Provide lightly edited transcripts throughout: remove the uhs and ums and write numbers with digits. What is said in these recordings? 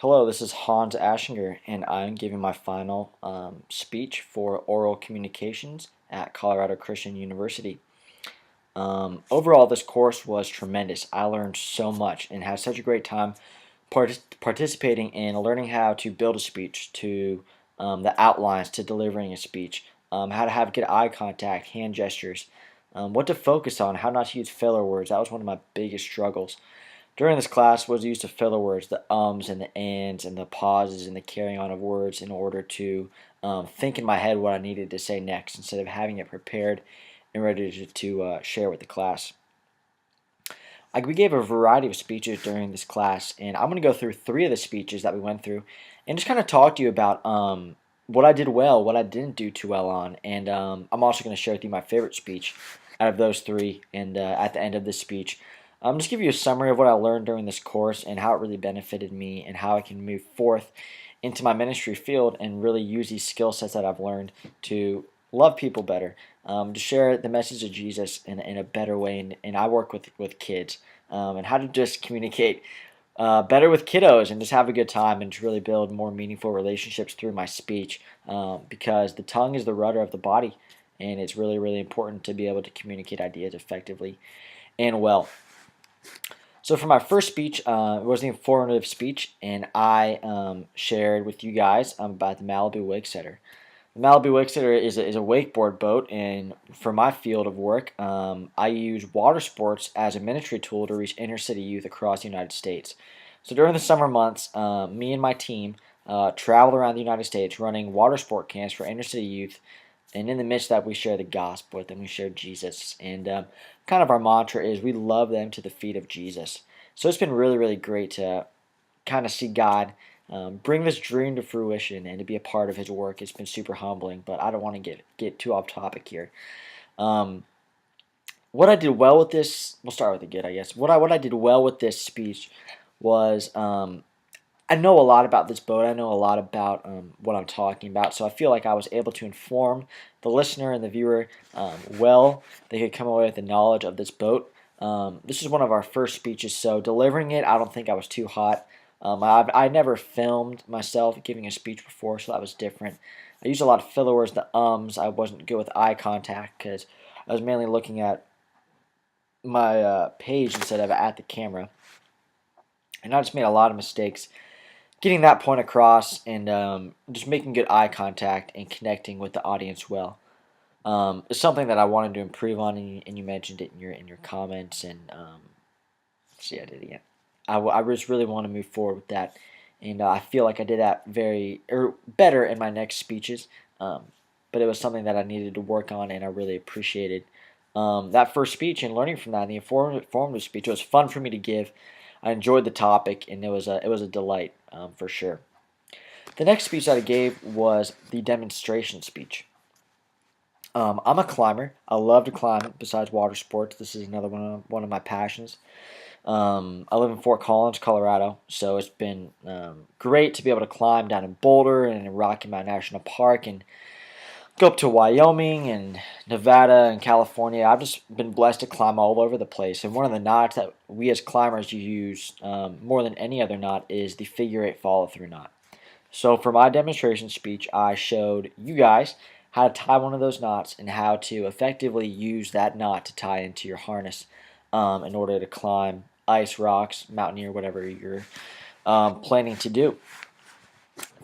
Hello, this is Hans Aschinger, and I'm giving my final speech for oral communications at Colorado Christian University. Overall, this course was tremendous. I learned so much and had such a great time participating in learning how to build a speech, to the outlines, to delivering a speech, how to have good eye contact, hand gestures, what to focus on, how not to use filler words. That was one of my biggest struggles. During this class was used of filler words, the ums and the ands and the pauses and the carrying on of words in order to think in my head what I needed to say next instead of having it prepared and ready to share with the class. We gave a variety of speeches during this class, and I'm going to go through 3 of the speeches that we went through and just kind of talk to you about what I did well, what I didn't do too well on, and I'm also going to share with you my favorite speech out of those 3, and at the end of this speech, just give you a summary of what I learned during this course and how it really benefited me and how I can move forth into my ministry field and really use these skill sets that I've learned to love people better, to share the message of Jesus in a better way. And I work with kids and how to just communicate better with kiddos and just have a good time and to really build more meaningful relationships through my speech, because the tongue is the rudder of the body, and it's really, really important to be able to communicate ideas effectively and well. So for my first speech, it was the informative speech, and I shared with you guys about the Malibu Wake Setter. The Malibu Wake Setter is a wakeboard boat, and for my field of work, I use water sports as a ministry tool to reach inner city youth across the United States. So during the summer months, me and my team traveled around the United States running water sport camps for inner city youth, and in the midst of that, we share the gospel with them. We share Jesus, and kind of our mantra is we love them to the feet of Jesus. So it's been really, really great to kind of see God bring this dream to fruition and to be a part of His work. It's been super humbling, but I don't want to get too off topic here. Um, what I did well with this, we'll start with the good, I guess. What I did well with this speech was I know a lot about this boat. I know a lot about what I'm talking about, so I feel like I was able to inform the listener and the viewer well. They could come away with the knowledge of this boat. This is one of our first speeches, so delivering it, I don't think I was too hot. I never filmed myself giving a speech before, so that was different. I used a lot of filler words, the ums. I wasn't good with eye contact because I was mainly looking at my page instead of at the camera, and I just made a lot of mistakes getting that point across and just making good eye contact and connecting with the audience well. It's something that I wanted to improve on, and you mentioned it in your comments. And see, I did it again. I just really want to move forward with that, and I feel like I did that better in my next speeches. But it was something that I needed to work on, and I really appreciated that first speech and learning from that. The informative speech, it was fun for me to give. I enjoyed the topic, and it was a delight for sure. The next speech that I gave was the demonstration speech. I'm a climber. I love to climb. Besides water sports, this is another one of my passions. I live in Fort Collins, Colorado, so it's been great to be able to climb down in Boulder and in Rocky Mountain National Park and go up to Wyoming and Nevada and California. I've just been blessed to climb all over the place. And one of the knots that we as climbers use more than any other knot is the figure 8 follow through knot. So for my demonstration speech, I showed you guys how to tie one of those knots and how to effectively use that knot to tie into your harness in order to climb ice, rocks, mountaineer, whatever you're planning to do.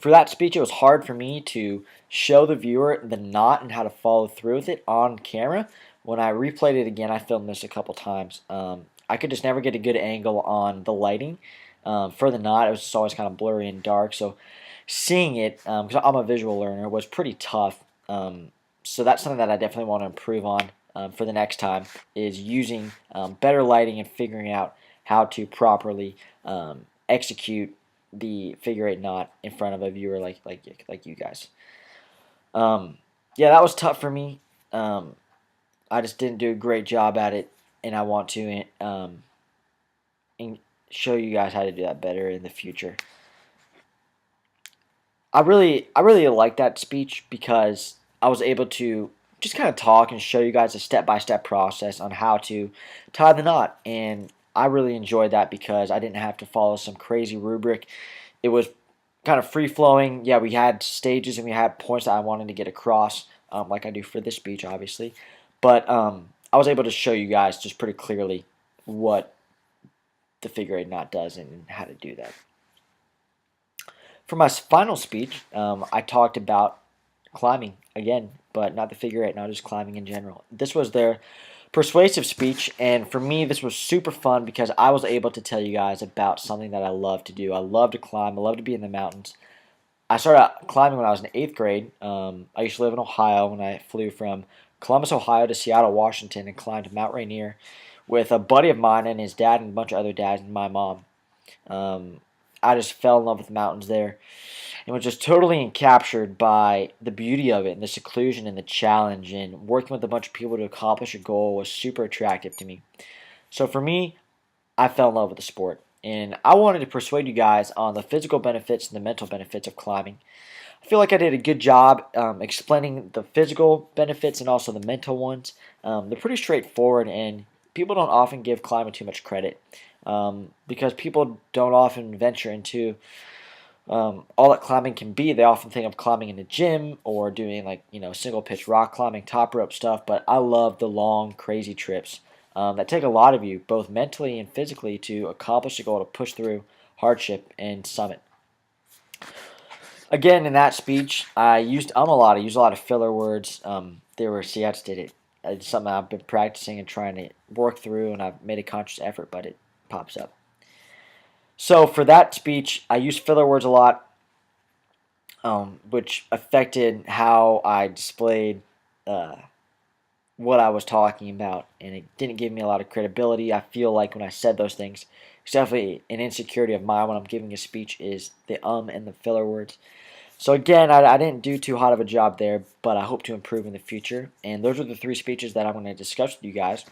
For that speech, it was hard for me to show the viewer the knot and how to follow through with it on camera. When I replayed it again, I filmed this a couple times. I could just never get a good angle on the lighting for the knot. It was just always kind of blurry and dark. So seeing it, because I'm a visual learner, was pretty tough. So that's something that I definitely want to improve on for the next time, is using better lighting and figuring out how to properly execute the figure 8 knot in front of a viewer like you guys. Yeah, that was tough for me. I just didn't do a great job at it, and I want to show you guys how to do that better in the future. I really like that speech because I was able to just kind of talk and show you guys a step-by-step process on how to tie the knot, and I really enjoyed that because I didn't have to follow some crazy rubric it was kind of free flowing. Yeah, we had stages and we had points that I wanted to get across, like I do for this speech, obviously. But I was able to show you guys just pretty clearly what the figure eight knot does and how to do that. For my final speech, I talked about climbing again, but not the figure eight, not just climbing in general. This was their persuasive speech, and for me, this was super fun because I was able to tell you guys about something that I love to do. I love to climb. I love to be in the mountains. I started out climbing when I was in 8th grade. I used to live in Ohio when I flew from Columbus, Ohio to Seattle, Washington, and climbed Mount Rainier with a buddy of mine and his dad and a bunch of other dads and my mom. Um, I just fell in love with the mountains there and was just totally encaptured by the beauty of it and the seclusion and the challenge, and working with a bunch of people to accomplish a goal was super attractive to me. So for me, I fell in love with the sport, and I wanted to persuade you guys on the physical benefits and the mental benefits of climbing. I feel like I did a good job explaining the physical benefits and also the mental ones. They're pretty straightforward, and people don't often give climbing too much credit because people don't often venture into all that climbing can be. They often think of climbing in the gym or doing like single pitch rock climbing, top rope stuff. But I love the long, crazy trips that take a lot of you, both mentally and physically, to accomplish a goal, to push through hardship and summit. Again, in that speech, I used a lot. I used a lot of filler words. See, I just did it. It's something I've been practicing and trying to work through, and I've made a conscious effort, but it pops up. So for that speech, I used filler words a lot, which affected how I displayed what I was talking about, and it didn't give me a lot of credibility. I feel like when I said those things, it's definitely an insecurity of mine when I'm giving a speech is the and the filler words. So again, I didn't do too hot of a job there, but I hope to improve in the future. And those are the 3 speeches that I'm going to discuss with you guys.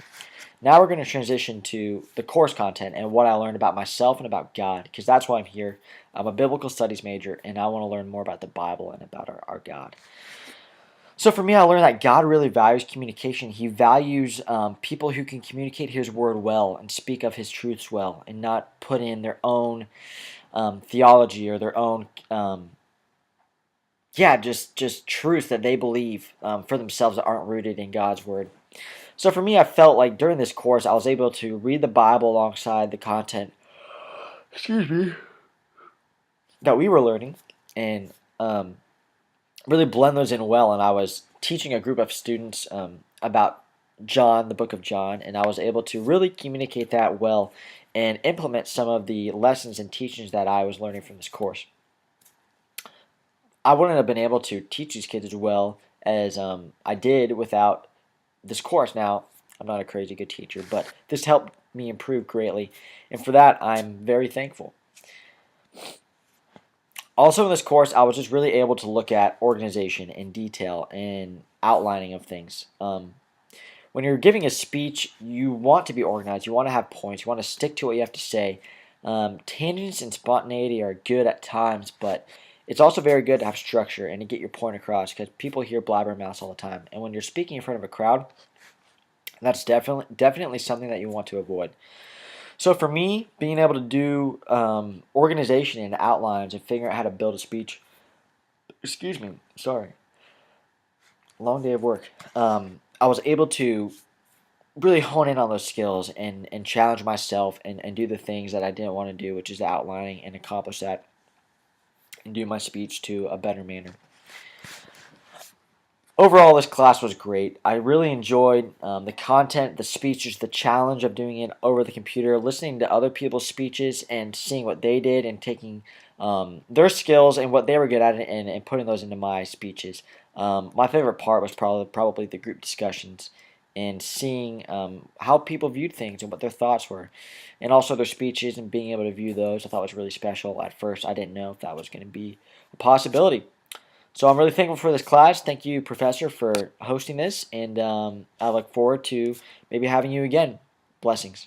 Now we're going to transition to the course content and what I learned about myself and about God, because that's why I'm here. I'm a biblical studies major, and I want to learn more about the Bible and about our God. So for me, I learned that God really values communication. He values people who can communicate His word well and speak of His truths well, and not put in their own theology or their own just truths that they believe for themselves that aren't rooted in God's word. So for me, I felt like during this course, I was able to read the Bible alongside the content, that we were learning, and really blend those in well. And I was teaching a group of students about John, the book of John, and I was able to really communicate that well and implement some of the lessons and teachings that I was learning from this course. I wouldn't have been able to teach these kids as well as I did without this course. Now, I'm not a crazy good teacher, but this helped me improve greatly, and for that, I'm very thankful. Also in this course, I was just really able to look at organization in detail and outlining of things. When you're giving a speech, you want to be organized. You want to have points. You want to stick to what you have to say. Tangents and spontaneity are good at times, but it's also very good to have structure and to get your point across, because people hear blabbermouths all the time. And when you're speaking in front of a crowd, that's definitely something that you want to avoid. So for me, being able to do organization and outlines and figuring out how to build a speech, long day of work, I was able to really hone in on those skills and challenge myself and do the things that I didn't want to do, which is the outlining, and accomplish that and do my speech to a better manner. Overall, this class was great. I really enjoyed the content, the speeches, the challenge of doing it over the computer, listening to other people's speeches and seeing what they did and taking their skills and what they were good at and putting those into my speeches. My favorite part was probably the group discussions and seeing how people viewed things and what their thoughts were, and also their speeches and being able to view those. I thought was really special. At first, I didn't know if that was going to be a possibility. So I'm really thankful for this class. Thank you, Professor, for hosting this, and I look forward to maybe having you again. Blessings.